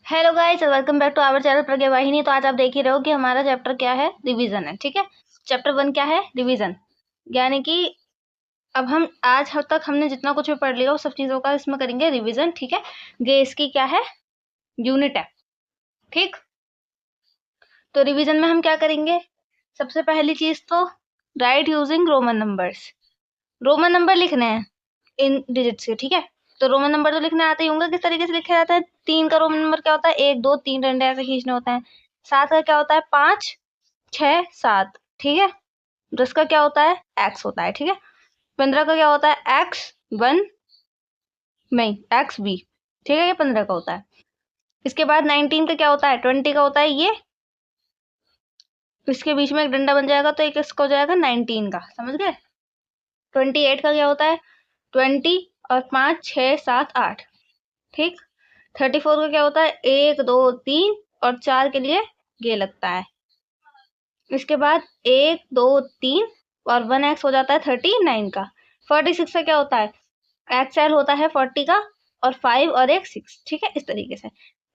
Hello guys, welcome back to our channel Pragya Vahini. तो आज आप देख ही रहे हो कि हमारा चैप्टर क्या है, रिवीजन है। ठीक है, चैप्टर 1 क्या है, रिवीजन। यानी कि अब हम आज तक हमने जितना कुछ भी पढ़ लिया वो सब चीजों का इसमें करेंगे रिवीजन। ठीक है, ये इसकी क्या है, यूनिट है। ठीक, तो रिवीजन में हम क्या करेंगे, सबसे पहली चीज तो right using Roman numbers. Roman number लिखने हैं इन डिजिट्स के। ठीक है, तो रोमन नंबर तो लिखने आते ही होंगे। किस तरीके से लिखे जाते हैं, 3 का रोमन नंबर क्या होता है, 1 2 3 डंडे ऐसे खींचने होते हैं। 7 का क्या होता है, 5 6 7। ठीक है, 10 का क्या होता है, एक्स होता है। ठीक है, 15 का क्या होता है, एक्स 1 नहीं एक्स बी। ठीक है, ये 15 का होता है। इसके बाद 19 का क्या होता है, 20 का होता है ये। इसके बीच में एक डंडा बन जाएगा तो एक इसका हो जाएगा 19 का, समझ गए। 28 का क्या होता है, 20 और 5 6 7 8। ठीक, 34 का क्या होता है, 1 2 3 और 4 के लिए ये लगता है। इसके बाद 1 2 3 और 1x हो जाता है 39 का। 46 का क्या होता है, एक्सएल होता है 40 का और 5 और एक 6। ठीक है, इस तरीके से।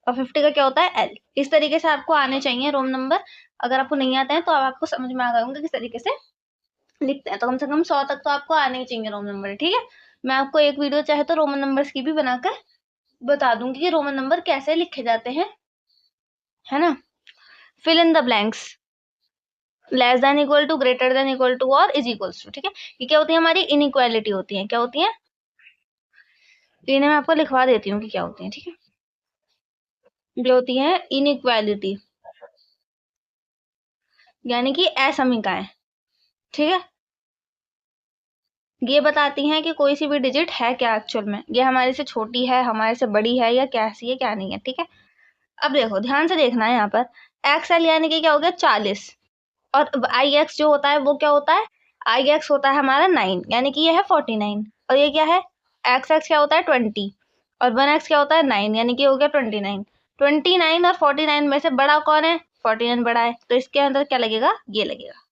और 50 का क्या होता है, एल। इस तरीके से आपको आने चाहिए रोम नंबर। अगर आपको नहीं आते हैं तो अब आपको समझ में आ गए होंगे किस तरीके से लिखते हैं। तो कम से कम 100 तक तो आपको आने ही चाहिए रोमन नंबर। ठीक है, मैं आपको एक वीडियो चाहे तो रोमन नंबर्स की भी बनाकर बता दूंगी कि रोमन नंबर कैसे लिखे जाते हैं, है ना। Fill in the blanks, less than equal to, greater than equal to और इज इक्वल्स टू। ठीक है, ये क्या होती है, हमारी इनइक्वालिटी होती है। क्या होती है, इन्हें मैं आपको लिखवा देती हूँ कि क्या होती है। ठीक है, ये होती है इनइक्वालिटी, यानी कि असमीकाएं। ठीक है, ये बताती हैं कि कोई सी भी डिजिट है क्या एक्चुअल में, ये हमारे से छोटी है, हमारे से बड़ी है, या कैसी है क्या नहीं है। ठीक है, अब देखो ध्यान से देखना है यहाँ पर। एक्सएल यानी कि क्या हो गया, 40। और आई एक्स जो होता है वो क्या होता है, आई एक्स होता है हमारा 9, यानी कि ये है 49। और ये क्या है, एक्स एक्स क्या होता है 20 और 1x क्या होता है 9, यानी कि हो गया 29। 29 और 49 में से बड़ा कौन है, 49 बड़ा है, तो इसके अंदर क्या लगेगा, ये लगेगा।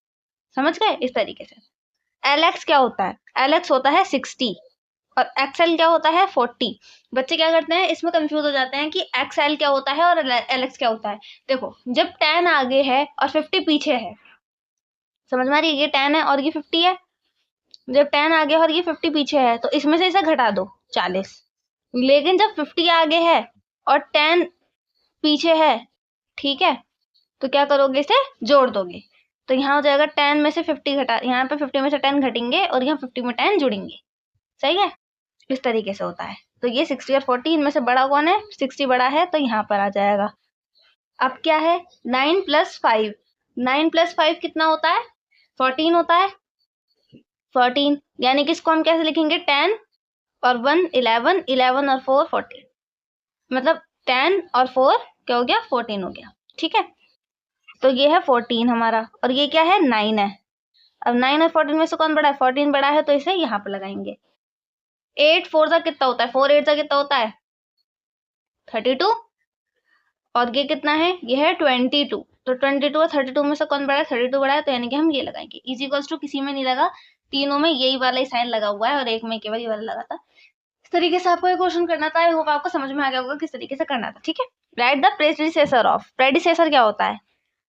समझ गए, इस तरीके से। एल एक्स क्या होता है, एल एक्स होता है 60 और एक्सएल क्या होता है 40। बच्चे क्या करते हैं, इसमें कंफ्यूज हो जाते हैं कि एक्सएल क्या होता है और एल एक्स क्या होता है। देखो, जब 10 आगे है और 50 पीछे है, समझ में आ रही है, ये 10 है और ये 50 है। जब 10 आगे है और ये 50 पीछे है तो इसमें से इसे घटा दो 40। लेकिन जब 50 आगे है और 10 पीछे है, ठीक है, तो क्या करोगे, इसे जोड़ दोगे। तो यहाँ हो जाएगा 10 में से 50 घटा, यहाँ पे 50 में से 10 घटेंगे और यहाँ 50 में 10 जुड़ेंगे। सही है, इस तरीके से होता है। तो ये 60 और 40 इनमें से बड़ा कौन है, 60 बड़ा है, तो यहाँ पर आ जाएगा। अब क्या है, 9 प्लस 5, 9 प्लस 5 कितना होता है, 14 होता है। 14 यानी कि इसको हम कैसे लिखेंगे, 10 और 1 11, 11 और 4 14, मतलब 10 और 4 क्या हो गया, 14 हो गया। ठीक है, तो ये है 14 हमारा, और ये क्या है, 9 है। अब 9 और 14 में से कौन बड़ा है, 14 बड़ा है, तो इसे यहाँ पर लगाएंगे। 8 4 का कितना होता है, 4 8 का कितना होता है, 32। और ये कितना है, ये है 22। तो 22 और 32 में से कौन बड़ा है, 32 बड़ा है, तो यानी कि हम ये लगाएंगे। इज इक्वल्स टू किसी में नहीं लगा, तीनों में यही वाला ही साइन लगा हुआ है और एक में केवल ये वाला लगा था। इस तरीके से आपको ये क्वेश्चन करना था। आई होप आपको समझ में आ गया होगा किस तरीके से करना था। ठीक है, right the predecessor of. Predecessor क्या होता है,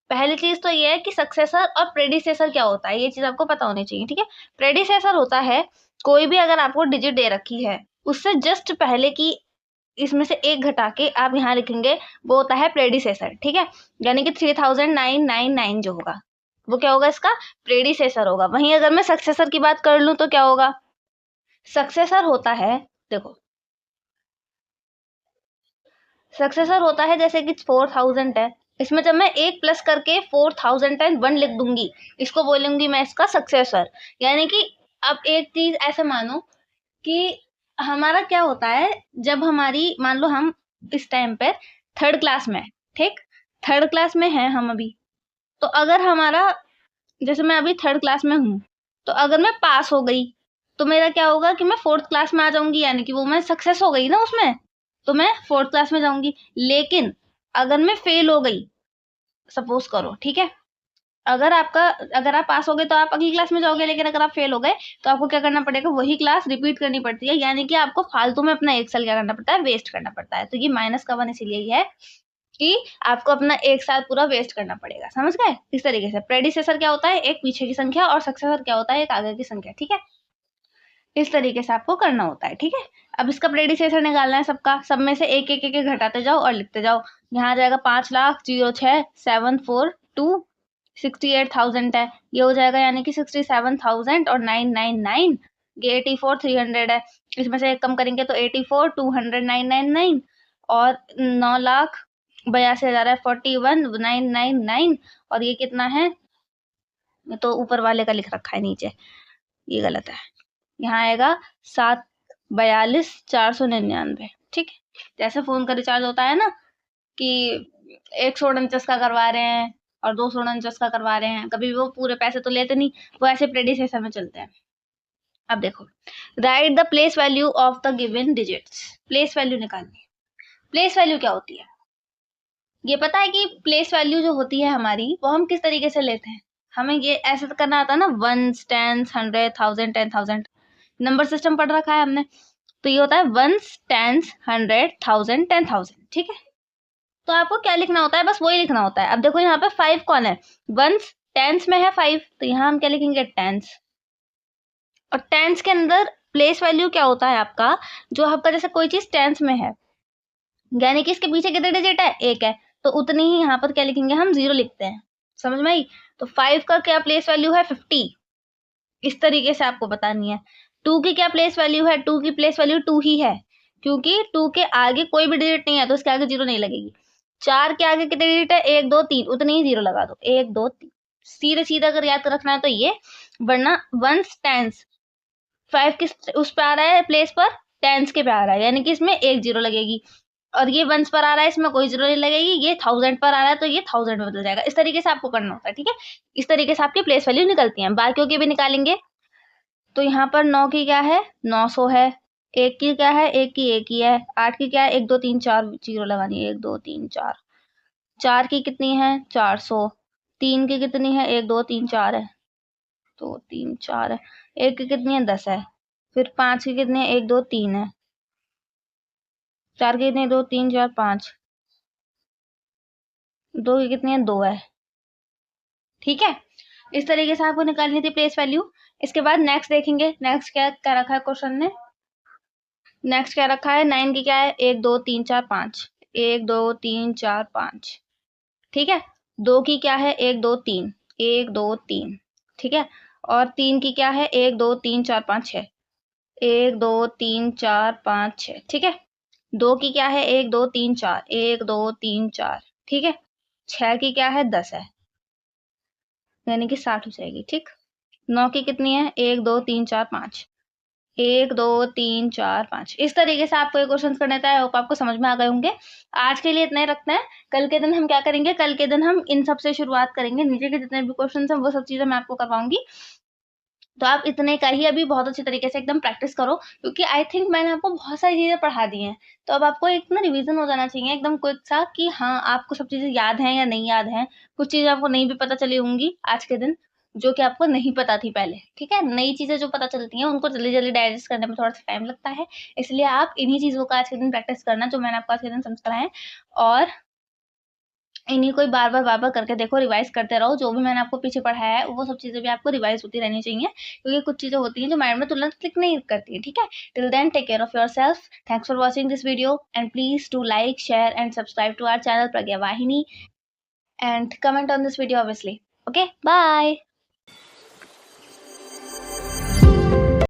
पहली चीज तो ये है कि सक्सेसर और प्रेडिसेसर क्या होता है, ये चीज आपको पता होनी चाहिए। ठीक है, प्रेडिसेसर होता है कोई भी अगर आपको डिजिट दे रखी है उससे जस्ट पहले की, इसमें से एक घटा के आप यहाँ लिखेंगे, वो होता है प्रेडिसेसर। ठीक है, यानी कि 3999 जो होगा वो क्या होगा, इसका प्रेडिसेसर होगा। वहीं अगर मैं सक्सेसर की बात कर लूं तो क्या होगा, सक्सेसर होता है, देखो सक्सेसर होता है जैसे कि 4000 है, इसमें जब मैं एक प्लस करके 4001 लिख दूंगी, इसको बोलूंगी मैं इसका सक्सेसर। यानी कि अब एक चीज ऐसे मानो कि हमारा क्या होता है, जब हमारी मान लो हम इस टाइम पे थर्ड क्लास में, ठीक, थर्ड क्लास में है हम अभी, तो अगर हमारा, जैसे मैं अभी थर्ड क्लास में हूँ, तो अगर मैं पास हो गई तो मेरा क्या होगा कि मैं फोर्थ क्लास में आ जाऊंगी, यानी कि वो मैं सक्सेस हो गई ना उसमें, तो मैं फोर्थ क्लास में जाऊंगी। लेकिन अगर मैं फेल हो गई, सपोज करो, ठीक है, अगर आप पास हो गए तो आप अगली क्लास में जाओगे, लेकिन अगर आप फेल हो गए तो आपको क्या करना पड़ेगा, वही क्लास रिपीट करनी पड़ती है, यानी कि आपको फालतू में अपना 1 साल क्या करना पड़ता है, वेस्ट करना पड़ता है। तो ये माइनस का 1 इसीलिए ही है कि आपको अपना 1 साल पूरा वेस्ट करना पड़ेगा, समझ गए? इस तरीके से प्रेडिसेसर क्या होता है, एक पीछे की संख्या, और सक्सेसर क्या होता है, एक आगे की संख्या, ठीक है? इस तरीके से आपको करना होता है, ठीक है? अब इसका प्रेडिसेसर निकालना है सबका, सब में से एक एक एक घटाते जाओ और लिखते जाओ। यहाँ आ जाएगा 5,06,742 68,000 है, ये हो जाएगा यानी कि 67,000 और 999, ये 84,300 है। इसमें से एक कम करेंगे तो 84, 200, 999 और 9,82,000 है, 41,999 और ये कितना है, ये तो ऊपर वाले का लिख रखा है नीचे, ये गलत है। यहाँ आएगा 7,42,499, ठीक है? जैसे फोन का रिचार्ज होता है ना कि 149 का करवा रहे हैं और 249 का करवा रहे हैं, कभी वो पूरे पैसे तो लेते नहीं, वो ऐसे प्रेडिसेसर में चलते हैं। अब देखो, right the place value of the given digits, place value निकालनी है। प्लेस वैल्यू क्या होती है, ये पता है कि प्लेस वैल्यू जो होती है हमारी, वो हम किस तरीके से लेते हैं, हमें ये ऐसे करना आता है ना, 1s, 10s, 100, 1000, 10,000, नंबर सिस्टम पढ़ रखा है हमने, तो ये होता है 1s, 10s, 100, 1000, 10,000, ठीक है? तो आपको क्या लिखना होता है, बस वही लिखना होता है। अब देखो यहाँ पे 5 कौन है, 1s, 10s में है 5, तो यहाँ हम क्या लिखेंगे, 10s। और 10s के अंदर प्लेस वैल्यू क्या होता है आपका, जो आपका जैसे कोई चीज 10s में है, यानी कि इसके पीछे कितने डिजिट है, 1 है, तो उतनी ही यहाँ पर क्या लिखेंगे, हम 0 लिखते हैं, समझ में आई? तो 5 का क्या प्लेस वैल्यू है, 50, इस तरीके से आपको बतानी है। 2 की क्या प्लेस वैल्यू है, 2 की प्लेस वैल्यू 2 ही है, क्योंकि 2 के आगे कोई भी डिजिट नहीं है तो इसके आगे 0 नहीं लगेगी। 4 के आगे कितने डिजिट है, 1, 2, 3, उतने ही 0 लगा दो, 1, 2, 3, सीधे सीधा अगर याद रखना है तो ये, वरना 1s, 10s, 5 किस उस पे आ रहा है प्लेस पर, 10s के पे आ रहा है, यानी कि इसमें 1 0 लगेगी, और ये 1s पर आ रहा है, इसमें कोई 0 नहीं लगेगी, ये 1000 पर आ रहा है तो ये 1000 में बदल जाएगा। इस तरीके से आपको करना होता है, ठीक है? इस तरीके से आपकी प्लेस वैल्यू निकलती है। बाकियों की भी निकालेंगे, तो यहाँ पर 9 की क्या है, 900 है, 1 की क्या है, 1 की 1 ही है, 8 की क्या है, 1, 2, 3, 4, 0 लगानी है, 1, 2, 3, 4, 4 की कितनी है, 400, 3 की कितनी है, 1, 2, 3, 4 है, 2, 3, 4 है, 1 की कितनी है, 10 है, फिर 5 की कितनी है, 1, 2, 3 है, 4 की कितनी है, 2, 3, 4, 5, 2 की कितनी है, 2 है, ठीक है? इस तरीके से आपको निकालनी थी प्लेस वैल्यू। इसके बाद नेक्स्ट देखेंगे, नेक्स्ट क्या रखा है क्वेश्चन ने, नेक्स्ट क्या रखा है, 9 की क्या है, 1, 2, 3, 4, 5, 1, 2, 3, 4, 5, ठीक है? 2 की क्या है, 1, 2, 3, 1, 2, 3, ठीक है? और 3 की क्या है, 1, 2, 3, 4, 5, 6, 1, 2, 3, 4, 5, 6, ठीक है? 2 की क्या है, 1, 2, 3, 4, 1, 2, 3, 4, ठीक है? 6 की क्या है, 10 है, यानी कि 60 हो जाएगी, ठीक? 9 की कितनी है, 1, 2, 3, 4, 5, 1, 2, 3, 4, 5, इस तरीके से आपको ये क्वेश्चन करने था। आई होप आपको समझ में आ गए होंगे। आज के लिए इतना ही रखते हैं, कल के दिन हम क्या करेंगे, कल के दिन हम इन सब से शुरुआत करेंगे, नीचे के जितने भी क्वेश्चन हैं वो सब चीजें मैं आपको करवाऊंगी। तो आप इतने का ही अभी बहुत अच्छे तरीके से एकदम प्रैक्टिस करो, क्योंकि आई थिंक मैंने आपको बहुत सारी चीजें पढ़ा दी हैं, तो अब आपको एक ना रिवीजन हो जाना चाहिए एकदम क्विक सा, कि हाँ आपको सब चीजें याद हैं या नहीं याद हैं। कुछ चीजें आपको नहीं भी पता चली होंगी आज के दिन, जो कि आपको नहीं पता थी पहले, ठीक है? नई चीजें जो पता चलती हैं उनको जल्दी जल्दी डाइजेस्ट करने में थोड़ा सा टाइम लगता है, इसलिए आप इन्हीं चीजों का आज के दिन प्रैक्टिस करना जो मैंने आपको आज के दिन समझ कराए, और इन्हीं को बार बार करके देखो, रिवाइज करते रहो, जो भी मैंने आपको पीछे पढ़ाया है वो सब चीजें भी आपको रिवाइज होती रहनी चाहिए, क्योंकि कुछ चीजें होती हैं जो माइंड में तुरंत क्लिक नहीं करती है, ठीक है? Till then take care of yourself, thanks for watching this video and please do like, share and subscribe to our channel Pragya Vahini, and comment on this video obviously. Okay, bye.